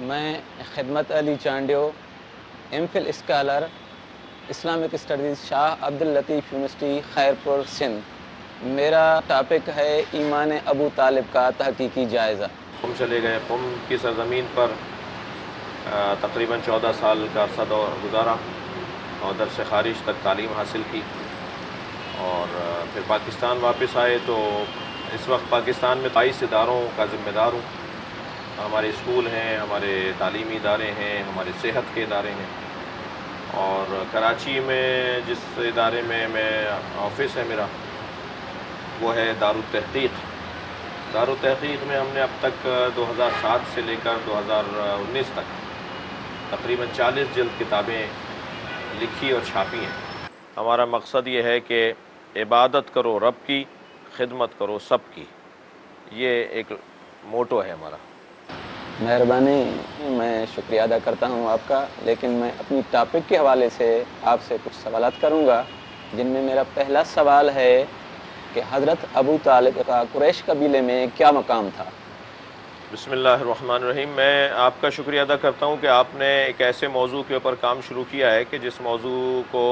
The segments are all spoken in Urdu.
میں خدمت Ali Chandio M Phil scholar Islamic studies Shah Abdul Latif University Khairpur Sindh. میرا ٹاپک ہے ایمان ابو طالب کا تحقیقی جائزہ۔ ہم چلے گئے قم کی سرزمین پر تقریباً 14 سال کا عرصہ دور گزارا اور درس خارج تک تعلیم حاصل کی، اور پھر پاکستان واپس آئے تو اس وقت پاکستان میں 22 اداروں کا ذمہ دار ہوں۔ ہمارے اسکول ہیں، ہمارے تعلیمی ادارے ہیں، ہمارے صحت کے ادارے ہیں، اور کراچی میں جس ادارے میں آفس ہے میرا وہ ہے دارالتحقیق۔ دارالتحقیق میں ہم نے اب تک 2007 سے لے کر 2019 تک تقریباً 40 جلد کتابیں لکھی اور چھاپی ہیں۔ ہمارا مقصد یہ ہے کہ عبادت کرو رب کی، خدمت کرو سب کی، یہ ایک موٹو ہے ہمارا۔ مہربانی، میں شکریہ ادا کرتا ہوں آپ کا، لیکن میں اپنی ٹاپک کے حوالے سے آپ سے کچھ سوالات کروں گا، جن میں میرا پہلا سوال ہے کہ حضرت ابو طالب کا قریش قبیلے میں کیا مقام تھا؟ بسم اللہ الرحمن الرحیم۔ میں آپ کا شکریہ ادا کرتا ہوں کہ آپ نے ایک ایسے موضوع کے اوپر کام شروع کیا ہے کہ جس موضوع کو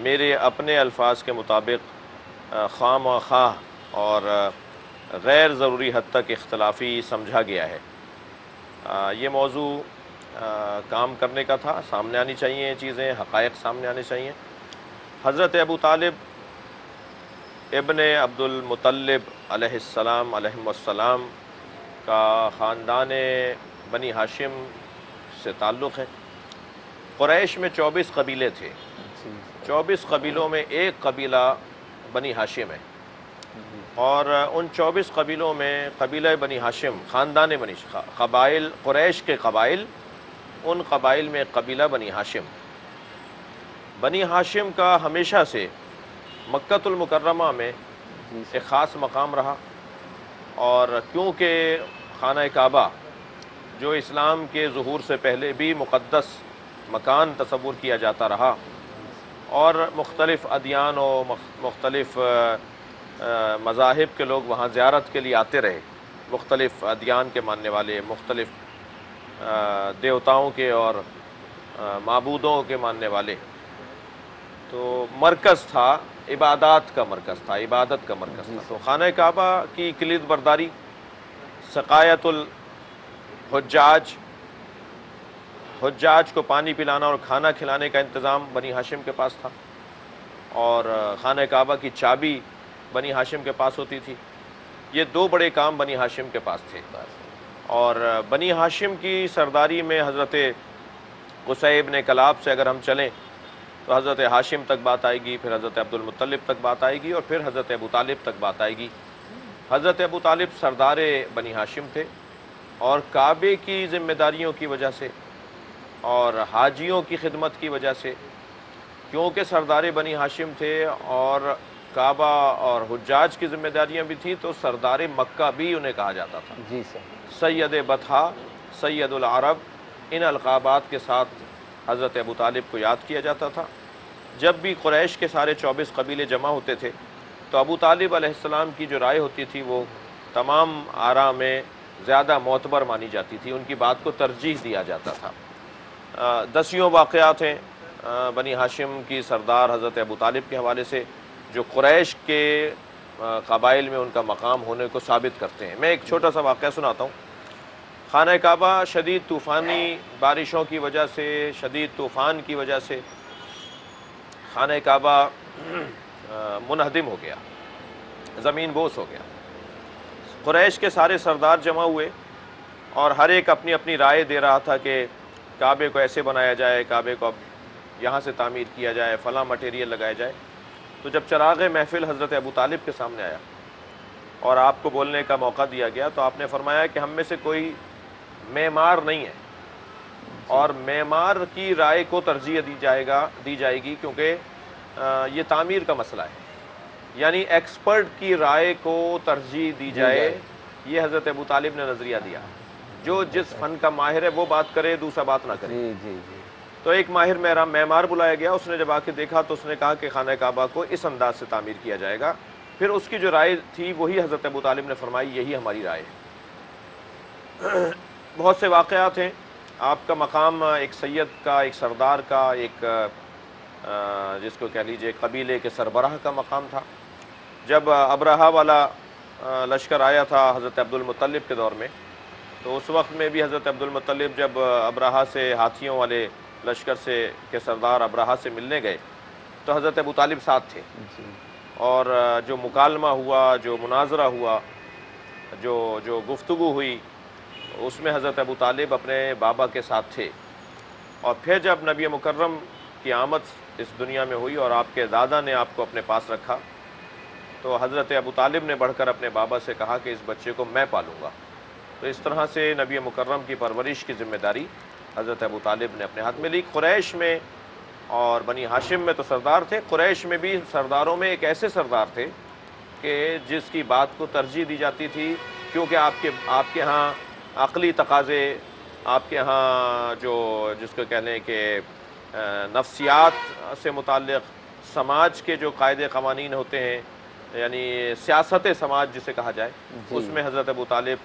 میرے اپنے الفاظ کے مطابق خواہ مخواہ اور غیر ضروری حد تک اختلافی سمجھا گیا ہے۔ یہ موضوع کام کرنے کا تھا، سامنے آنی چاہیے چیزیں، حقائق سامنے آنے چاہیے۔ حضرت ابو طالب ابن عبد المطلب علیہ السلام علیہ السلام کا خاندان بنی ہاشم سے تعلق ہے۔ قریش میں 24 قبیلے تھے، 24 قبیلوں میں ایک قبیلہ بنی ہاشم ہے، اور ان 24 قبیلوں میں قبیلہ بنی ہاشم، خاندان بنی قبائل قریش کے قبائل، ان قبائل میں قبیلہ بنی ہاشم۔ بنی ہاشم کا ہمیشہ سے مکۃ المکرمہ میں ایک خاص مقام رہا، اور کیونکہ خانہ کعبہ جو اسلام کے ظہور سے پہلے بھی مقدس مکان تصور کیا جاتا رہا، اور مختلف ادیان و مختلف مذاہب کے لوگ وہاں زیارت کے لیے آتے رہے، مختلف ادیان کے ماننے والے، مختلف دیوتاؤں کے اور معبودوں کے ماننے والے، تو مرکز تھا، عبادات کا مرکز تھا، عبادت کا مرکز تھا۔ تو خانہ کعبہ کی کلید برداری، سقایت الحجاج، حجاج کو پانی پلانا اور کھانا کھلانے کا انتظام بنی ہاشم کے پاس تھا، اور خانہ کعبہ کی چابی بنی ہاشم کے پاس ہوتی تھی۔ یہ دو بڑے کام بنی ہاشم کے پاس تھے، اور بنی ہاشم کی سرداری میں حضرت قصی ابن کلاب سے اگر ہم چلیں تو حضرت ہاشم تک بات آئے گی، پھر حضرت عبد المطلب تک بات آئے گی، اور پھر حضرت ابو طالب تک بات آئے گی۔ حضرت ابو طالب سردار بنی ہاشم تھے، اور کعبے کی ذمہ داریوں کی وجہ سے اور حاجیوں کی خدمت کی وجہ سے، کیونکہ سردار بنی ہاشم تھے اور کعبہ اور حجاج کی ذمہ داریاں بھی تھیں، تو سردار مکہ بھی انہیں کہا جاتا تھا۔ جی سر۔ سید بطحا، سید العرب، ان القابات کے ساتھ حضرت ابو طالب کو یاد کیا جاتا تھا۔ جب بھی قریش کے سارے 24 قبیلے جمع ہوتے تھے تو ابو طالب علیہ السلام کی جو رائے ہوتی تھی وہ تمام آراء میں زیادہ معتبر مانی جاتی تھی، ان کی بات کو ترجیح دیا جاتا تھا۔ دسیوں واقعات ہیں بنی ہاشم کی سردار حضرت ابو طالب کے حوالے سے جو قریش کے قبائل میں ان کا مقام ہونے کو ثابت کرتے ہیں۔ میں ایک چھوٹا سا واقعہ سناتا ہوں۔ خانہ کعبہ شدید طوفانی بارشوں کی وجہ سے، شدید طوفان کی وجہ سے خانہ کعبہ منہدم ہو گیا، زمین بوس ہو گیا۔ قریش کے سارے سردار جمع ہوئے، اور ہر ایک اپنی اپنی رائے دے رہا تھا کہ کعبے کو ایسے بنایا جائے، کعبے کو اب یہاں سے تعمیر کیا جائے، فلاں مٹیریل لگایا جائے۔ تو جب چراغ محفل حضرت ابو طالب کے سامنے آیا اور آپ کو بولنے کا موقع دیا گیا تو آپ نے فرمایا کہ ہم میں سے کوئی معمار نہیں ہے، اور معمار کی رائے کو ترجیح دی جائے گی، کیونکہ یہ تعمیر کا مسئلہ ہے، یعنی ایکسپرٹ کی رائے کو ترجیح دی جائے۔ یہ حضرت ابو طالب نے نظریہ دیا، جو جس فن کا ماہر ہے وہ بات کرے، دوسرا بات نہ کرے۔ جی جی جی۔ تو ایک ماہر معمار بلایا گیا، اس نے جب آ کے دیکھا تو اس نے کہا کہ خانہ کعبہ کو اس انداز سے تعمیر کیا جائے گا۔ پھر اس کی جو رائے تھی وہی حضرت ابو طالب نے فرمائی، یہی ہماری رائے ہے۔ بہت سے واقعات ہیں. آپ کا مقام ایک سید کا، ایک سردار کا، ایک جس کو کہہ لیجئے قبیلے کے سربراہ کا مقام تھا. جب ابرہہ والا لشکر آیا تھا حضرت عبد المطلب کے دور میں، تو اس وقت میں بھی حضرت عبد المطلب جب ابرہہ سے، ہاتھیوں والے لشکر سے کے سردار ابرہہ سے ملنے گئے تو حضرت ابو طالب ساتھ تھے. جی اور جو مکالمہ ہوا، جو مناظرہ ہوا، جو گفتگو ہوئی، اس میں حضرت ابو طالب اپنے بابا کے ساتھ تھے. اور پھر جب نبی مکرم کی آمد اس دنیا میں ہوئی اور آپ کے دادا نے آپ کو اپنے پاس رکھا، تو حضرت ابو طالب نے بڑھ کر اپنے بابا سے کہا کہ اس بچے کو میں پالوں گا. تو اس طرح سے نبی مکرم کی پرورش کی ذمہ داری حضرت ابو طالب نے اپنے ہاتھ میں لی. قریش میں اور بنی ہاشم میں تو سردار تھے، قریش میں بھی سرداروں میں ایک ایسے سردار تھے کہ جس کی بات کو ترجیح دی جاتی تھی، کیونکہ آپ کے ہاں عقلی تقاضے، آپ کے ہاں جس کو کہہ لیں کہ نفسیات سے متعلق سماج کے جو قاعدے قوانین ہوتے ہیں، یعنی سیاست سماج جسے کہا جائے، جی. اس میں حضرت ابو طالب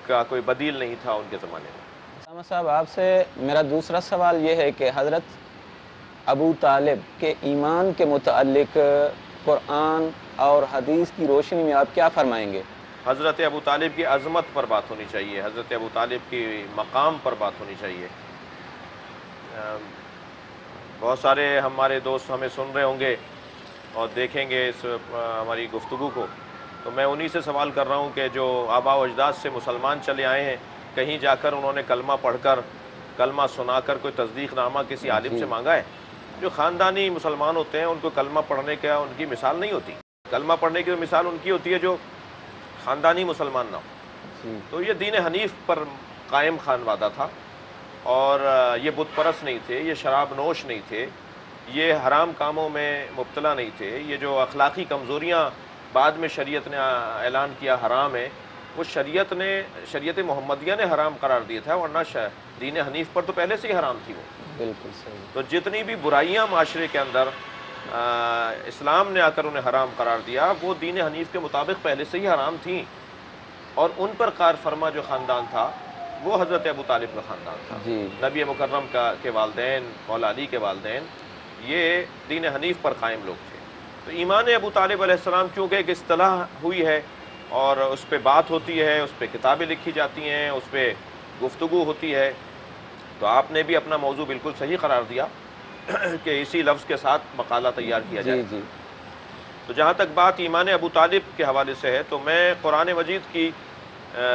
کا کوئی بدیل نہیں تھا ان کے زمانے میں. علامہ صاحب، آپ سے میرا دوسرا سوال یہ ہے کہ حضرت ابو طالب کے ایمان کے متعلق قرآن اور حدیث کی روشنی میں آپ کیا فرمائیں گے؟ حضرت ابو طالب کی عظمت پر بات ہونی چاہیے، حضرت ابو طالب کی مقام پر بات ہونی چاہیے. بہت سارے ہمارے دوست ہمیں سن رہے ہوں گے اور دیکھیں گے اس ہماری گفتگو کو، تو میں انہی سے سوال کر رہا ہوں کہ جو آباء و اجداد سے مسلمان چلے آئے ہیں، کہیں جا کر انہوں نے کلمہ پڑھ کر، کلمہ سنا کر کوئی تصدیق نامہ کسی عالم سے مانگا ہے؟ جو خاندانی مسلمان ہوتے ہیں ان کو کلمہ پڑھنے کا ان کی مثال نہیں ہوتی. کلمہ پڑھنے کی مثال ان کی ہوتی ہے جو خاندانی مسلمان نہ ہو. تو یہ دین حنیف پر قائم خانوادہ تھا، اور یہ بت پرست نہیں تھے، یہ شراب نوش نہیں تھے، یہ حرام کاموں میں مبتلا نہیں تھے. یہ جو اخلاقی کمزوریاں بعد میں شریعت نے اعلان کیا حرام ہے، وہ شریعت محمدیہ نے حرام قرار دیا تھا، ورنہ دین حنیف پر تو پہلے سے ہی حرام تھی وہ. بالکل صحیح. تو جتنی بھی برائیاں معاشرے کے اندر اسلام نے آ کر انہیں حرام قرار دیا، وہ دین حنیف کے مطابق پہلے سے ہی حرام تھیں. اور ان پر کار فرما جو خاندان تھا وہ حضرت ابو طالب کا خاندان تھا. جی. نبی مکرم کے والدین، مولا علی کے والدین، یہ دین حنیف پر قائم لوگ تھے. تو ایمان ابو طالب علیہ السلام چونکہ ایک اصطلاح ہوئی ہے اور اس پہ بات ہوتی ہے، اس پہ کتابیں لکھی جاتی ہیں، اس پہ گفتگو ہوتی ہے، تو آپ نے بھی اپنا موضوع بالکل صحیح قرار دیا کہ اسی لفظ کے ساتھ مقالہ تیار کیا جائے. جی. تو جہاں تک بات ایمان ابو طالب کے حوالے سے ہے، تو میں قرآن مجید کی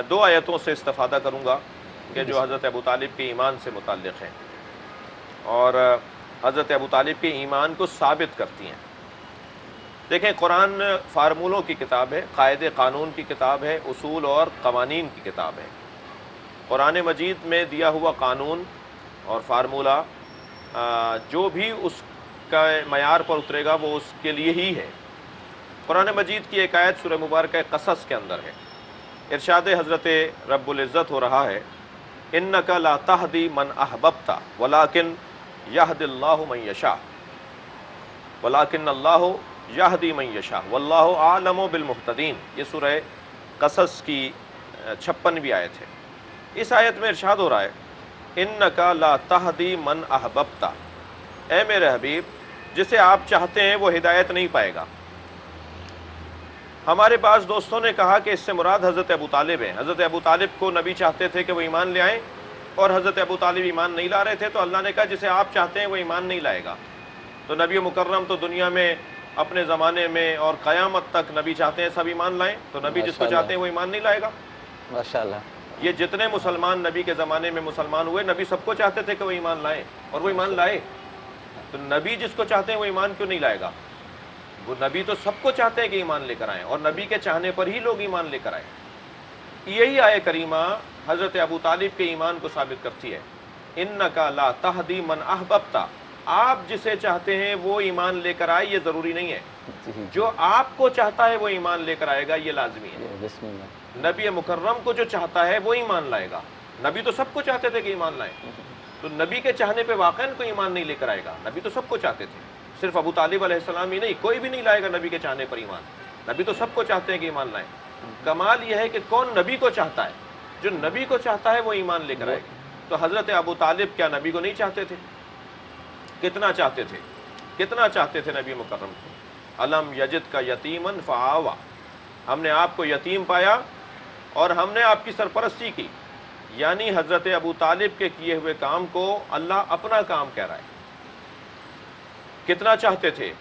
2 آیتوں سے استفادہ کروں گا کہ جو حضرت ابو طالب کے ایمان سے متعلق ہیں اور حضرت ابو طالب کے ایمان کو ثابت کرتی ہیں. دیکھیں، قرآن فارمولوں کی کتاب ہے، قاعدے قانون کی کتاب ہے، اصول اور قوانین کی کتاب ہے. قرآن مجید میں دیا ہوا قانون اور فارمولہ جو بھی اس کا معیار پر اترے گا وہ اس کے لیے ہی ہے. قرآن مجید کی ایک آیت سورہ مبارکہ قصص کے اندر ہے. ارشاد حضرت رب العزت ہو رہا ہے، اِنَّكَ لَا تَهْدِي مَنْ أَحْبَبْتَ وَلَكِنْ يَهْدِي اللَّهُ مَنْ يَشَاءُ وَلَكِنَّ اللَّهُ يَهْدِي مَنْ يَشَاءُ وَاللَّهُ أَعْلَمُ بِالْمُهْتَدِينَ. یہ سورہ قصص کی 56ویں آیت ہے. اس آیت میں ارشاد ہو رہا ہے، اِنَّكَ لَا تَهْدِي مَنْ أَحْبَبْتَ، اے میرے حبیب، جسے آپ چاہتے ہیں وہ ہدایت نہیں پائے گا. ہمارے بعض دوستوں نے کہا کہ اس سے مراد حضرت ابو طالب ہیں. حضرت ابو طالب کو نبی چاہتے تھے کہ وہ ایمان لے آئیں، اور حضرت ابو طالب ایمان نہیں لا رہے تھے، تو اللہ نے کہا جسے آپ چاہتے ہیں وہ ایمان نہیں لائے گا. تو نبی مکرم تو دنیا میں اپنے زمانے میں اور قیامت تک نبی چاہتے ہیں سب ایمان لائیں، تو نبی جس کو چاہتے ہیں وہ ایمان نہیں لائے گا. ماشاءاللہ. یہ جتنے مسلمان نبی کے زمانے میں مسلمان ہوئے، نبی سب کو چاہتے تھے کہ وہ ایمان لائیں، اور وہ ایمان لائے. تو نبی جس کو چاہتے ہیں وہ ایمان کیوں نہیں لائے گا؟ وہ نبی تو سب کو چاہتے ہیں کہ ایمان لے کر آئیں، اور نبی کے چاہنے پر ہی لوگ ایمان لے کر آئیں. یہی آیہ کریمہ حضرت ابو طالب کے ایمان کو ثابت کرتی ہے. اِنَّكَ لَا تَهْدِي مَنْ أَحْبَبْتَ، آپ جسے چاہتے ہیں وہ ایمان لے کر آئے، یہ ضروری نہیں ہے. جو آپ کو چاہتا ہے وہ ایمان لے کر آئے گا، یہ لازمی ہے. بسم اللہ. نبی مکرم کو جو چاہتا ہے وہ ایمان لائے گا. نبی تو سب کو چاہتے تھے کہ ایمان لائیں، تو نبی کے چاہنے پہ واقعاً کوئی ایمان نہیں لے کر آئے گا. نبی تو سب کو چاہتے تھے، صرف ابو طالب علیہ السلام ہی نہیں، کوئی بھی نہیں لائے گا نبی کے چاہنے پر ایمان. نبی تو سب کو چاہتے ہیں کہ ایمان لائیں. کمال یہ ہے کہ کون نبی کو چاہتا ہے. جو نبی کو چاہتا ہے وہ ایمان لے کر آئے گا۔ تو حضرت ابو طالب کیا نبی کو نہیں چاہتے تھے؟ کتنا چاہتے تھے، کتنا چاہتے تھے نبی مکرم کو۔ علم یجد کا یتیمن فآوا، ہم نے آپ کو یتیم پایا اور ہم نے آپ کی سرپرستی کی، یعنی حضرت ابو طالب کے کیے ہوئے کام کو اللہ اپنا کام کہہ رہا ہے۔ کتنا چاہتے تھے،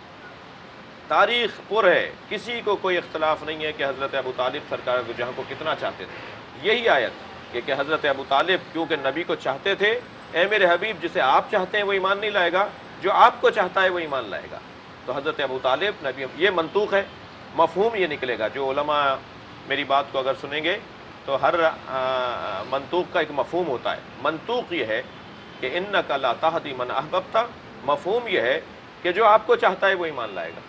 تاریخ پر ہے، کسی کو کوئی اختلاف نہیں ہے کہ حضرت ابو طالب سرکار دو جہاں کو کتنا چاہتے تھے۔ یہی آیت کہ حضرت ابو طالب کیونکہ نبی کو چاہتے تھے، اے میرے حبیب جسے آپ چاہتے ہیں وہ ایمان نہیں لائے گا، جو آپ کو چاہتا ہے وہ ایمان لائے گا۔ تو حضرت ابو طالب نبی، یہ منطوق ہے، مفہوم یہ نکلے گا۔ جو علماء میری بات کو اگر سنیں گے تو ہر منطوق کا ایک مفہوم ہوتا ہے۔ منطوق یہ ہے کہ انک لا تہدی من احببت، مفہوم یہ ہے کہ جو آپ کو چاہتا ہے وہ ایمان لائے گا۔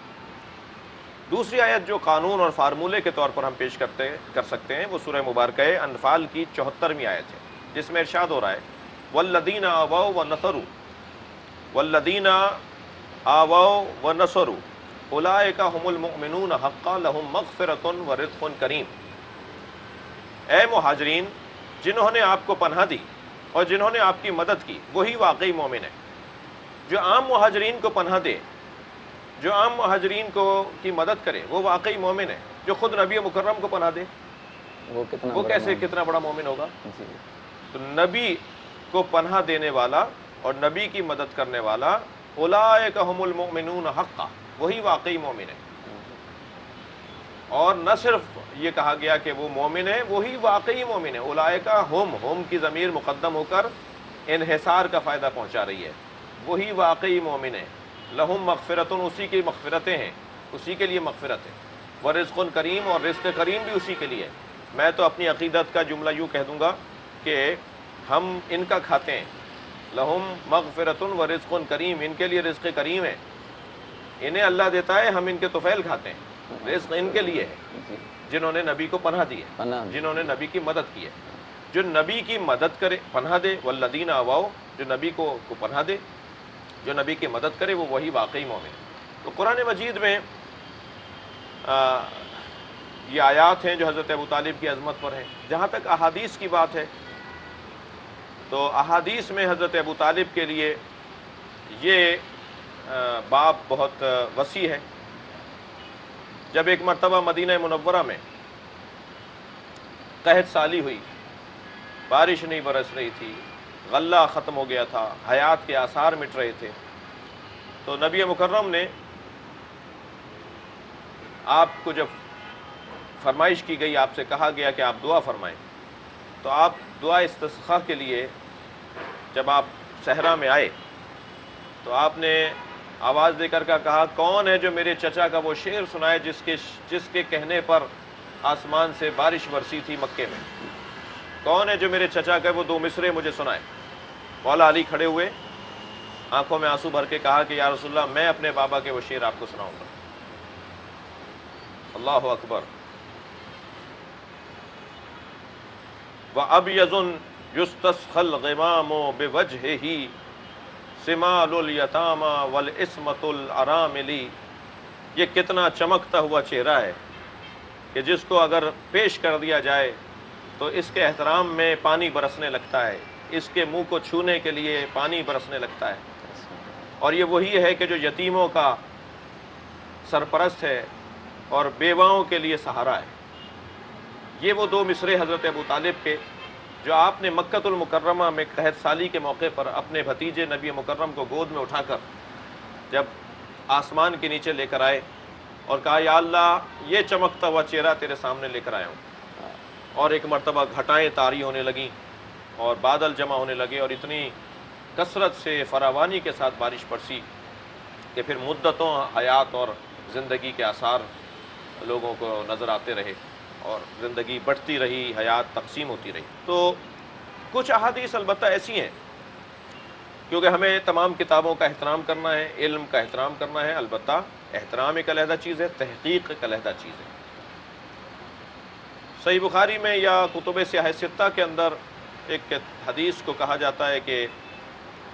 دوسری آیت جو قانون اور فارمولے کے طور پر ہم پیش کر سکتے ہیں وہ سورہ مبارکہ انفال کی 74ویں آیت ہے، جس میں ارشاد ہو رہا ہے والذین آووا ونصروا، والذین آووا ونصروا اولئک هم المؤمنون حقا لهم مغفرۃ ورزق کریم۔ اے مہاجرین، جنہوں نے آپ کو پناہ دی اور جنہوں نے آپ کی مدد کی وہی واقعی مومن ہے۔ جو عام مہاجرین کو پناہ دے، جو عام مہاجرین کی مدد کرے وہ واقعی مومن ہے۔ جو خود نبی مکرم کو پناہ دے وہ کیسے کتنا بڑا مومن ہوگا؟ تو نبی کو پناہ دینے والا اور نبی کی مدد کرنے والا اولئک هم المؤمنون حقا، وہی واقعی مومن ہے۔ اور نہ صرف یہ کہا گیا کہ وہ مومن ہے، وہی واقعی مومن ہے۔ اولئک ہم کی ضمیر مقدم ہو کر انحصار کا فائدہ پہنچا رہی ہے، وہی واقعی مومن ہے۔ لہم مغفرتن، اسی کی مغفرتیں ہیں، اسی کے لیے مغفرت ہے۔ ورزق کریم، اور رزق کریم بھی اسی کے لیے ہے۔ میں تو اپنی عقیدت کا جملہ یوں کہہ دوں گا کہ ہم ان کا کھاتے ہیں، لہم مغفرتن ورزق کریم، ان کے لیے رزق کریم ہے، انہیں اللہ دیتا ہے، ہم ان کے طفیل کھاتے ہیں۔ رزق ان کے لیے ہے جنہوں نے نبی کو پناہ دی ہے، جنہوں نے نبی کی مدد کی ہے۔ جو نبی کی مدد کرے، پناہ دے، والذین آواؤ، جو نبی کو پناہ دے، جو نبی کی مدد کرے وہ وہی واقعی مومن ہے۔ تو قرآن مجید میں یہ آیات ہیں جو حضرت ابو طالب کی عظمت پر ہیں۔ جہاں تک احادیث کی بات ہے تو احادیث میں حضرت ابو طالب کے لیے یہ باب بہت وسیع ہے۔ جب ایک مرتبہ مدینہ منورہ میں قحط سالی ہوئی، بارش نہیں برس رہی تھی، غلہ ختم ہو گیا تھا، حیات کے آثار مٹ رہے تھے، تو نبی مکرم نے آپ کو جب فرمائش کی گئی، آپ سے کہا گیا کہ آپ دعا فرمائیں، تو آپ دعا استسقاء کے لیے جب آپ صحرا میں آئے تو آپ نے آواز دے کر کہا کون ہے جو میرے چچا کا وہ شعر سنائے جس کے کہنے پر آسمان سے بارش برسی تھی مکے میں؟ کون ہے جو میرے چچا کا وہ دو مصرے مجھے سنائے؟ مولا علی کھڑے ہوئے، آنکھوں میں آنسو بھر کے کہا کہ یا رسول اللہ، میں اپنے بابا کے وہ شعر آپ کو سناؤں گا۔ اللہ اکبر۔ وَأَبْيَضٌ يُسْتَسْقَى الْغِمَامُ بِوَجْهِهِ سِمَالُ الْيَتَامَى وَالْإِسْمَةُ الْأَرَامِلِ۔ یہ کتنا چمکتا ہوا چہرہ ہے کہ جس کو اگر پیش کر دیا جائے تو اس کے احترام میں پانی برسنے لگتا ہے، اس کے منہ کو چھونے کے لیے پانی برسنے لگتا ہے۔ اور یہ وہی ہے کہ جو یتیموں کا سرپرست ہے اور بیواؤں کے لیے سہارا ہے۔ یہ وہ دو مصرے حضرت ابو طالب کے جو آپ نے مکۃ المکرمہ میں قحط سالی کے موقع پر اپنے بھتیجے نبی مکرم کو گود میں اٹھا کر جب آسمان کے نیچے لے کر آئے اور کہا یا اللہ یہ چمکتا ہوا چہرہ تیرے سامنے لے کر آیا ہوں، اور ایک مرتبہ گھٹائیں طاری ہونے لگیں اور بادل جمع ہونے لگے اور اتنی کثرت سے فراوانی کے ساتھ بارش برسی کہ پھر مدتوں حیات اور زندگی کے آثار لوگوں کو نظر آتے رہے اور زندگی بڑھتی رہی، حیات تقسیم ہوتی رہی۔ تو کچھ احادیث البتہ ایسی ہیں، کیونکہ ہمیں تمام کتابوں کا احترام کرنا ہے، علم کا احترام کرنا ہے، البتہ احترام ایک علیحدہ چیز ہے، تحقیق ایک علیحدہ چیز ہے۔ صحیح بخاری میں یا کتب سیاہ ستہ کے اندر ایک حدیث کو کہا جاتا ہے کہ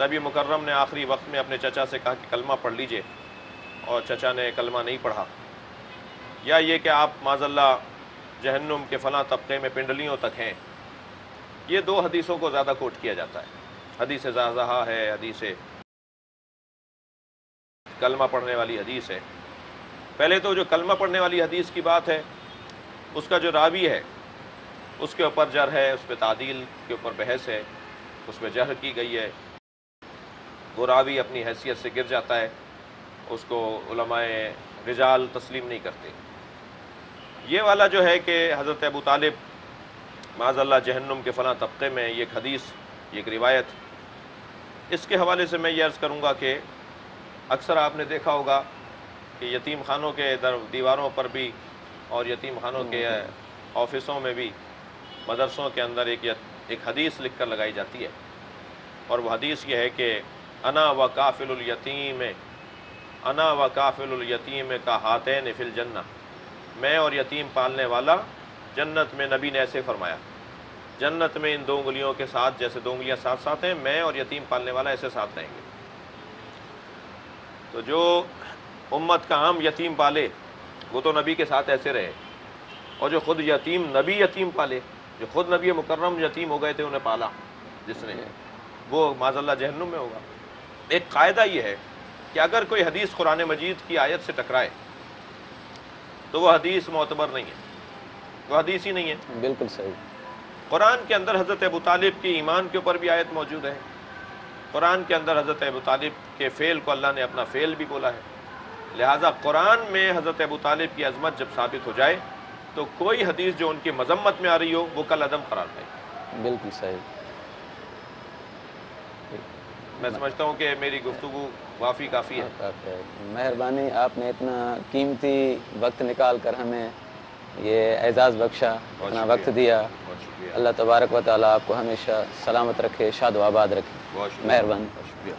نبی مکرم نے آخری وقت میں اپنے چچا سے کہا کہ کلمہ پڑھ لیجئے، اور چچا نے کلمہ نہیں پڑھا، یا یہ کہ آپ معاذ اللہ جہنم کے فلاں طبقے میں پنڈلیوں تک ہیں، یہ دو حدیثوں کو زیادہ کوٹ کیا جاتا ہے، حدیث زازہا ہے، حدیث کلمہ پڑھنے والی حدیث ہے۔ پہلے تو جو کلمہ پڑھنے والی حدیث کی بات ہے، اس کا جو راوی ہے اس کے اوپر جرح ہے، اس پہ تعدیل کے اوپر بحث ہے، اس پہ جرح کی گئی ہے، وہ راوی اپنی حیثیت سے گر جاتا ہے، اس کو علماء رجال تسلیم نہیں کرتے۔ یہ والا جو ہے کہ حضرت ابو طالب معاذ اللہ جہنم کے فلاں طبقے میں، یہ ایک حدیث، یہ ایک روایت، اس کے حوالے سے میں یہ عرض کروں گا کہ اکثر آپ نے دیکھا ہوگا کہ یتیم خانوں کے دیواروں پر بھی اور یتیم خانوں کے آفسوں میں بھی، مدرسوں کے اندر ایک حدیث لکھ کر لگائی جاتی ہے، اور وہ حدیث یہ ہے کہ انا و کافل الیتیم، انا و کافل الیتیم کا ہاتین فی الجنہ، میں اور یتیم پالنے والا جنت میں، نبی نے ایسے فرمایا، جنت میں ان دو انگلیوں کے ساتھ، جیسے دو انگلیاں ساتھ ساتھ ہیں، میں اور یتیم پالنے والا ایسے ساتھ رہیں گے۔ تو جو امت کا عام یتیم پالے وہ تو نبی کے ساتھ ایسے رہے، اور جو خود یتیم، نبی یتیم پالے، جو خود نبی مکرم یتیم ہو گئے تھے، انہیں پالا جس نے، وہ معاذ اللہ جہنم میں ہوگا۔ ایک قاعدہ یہ ہے کہ اگر کوئی حدیث قرآن مجید کی آیت سے ٹکرائے تو وہ حدیث معتبر نہیں ہے، وہ حدیث ہی نہیں ہے۔ بالکل صحیح۔ قرآن کے اندر حضرت ابو طالب کی ایمان کے اوپر بھی آیت موجود ہے، قرآن کے اندر حضرت ابو طالب کے فعل کو اللہ نے اپنا فعل بھی بولا ہے، لہٰذا قرآن میں حضرت ابو طالب کی عظمت جب ثابت ہو جائے تو کوئی حدیث جو ان کی مذمت میں آ رہی ہو وہ کل عدم قرار پائے۔ بالکل صحیح۔ میں سمجھتا ہوں کہ میری گفتگو کافی ہے۔ مہربانی، آپ نے اتنا قیمتی وقت نکال کر ہمیں یہ اعزاز بخشا، اتنا وقت دیا۔ بہت شکریہ، اللہ تبارک و تعالیٰ آپ کو ہمیشہ سلامت رکھے، شاد و آباد رکھے۔ بہت شکریہ، مہربانی۔ بہت شکریہ۔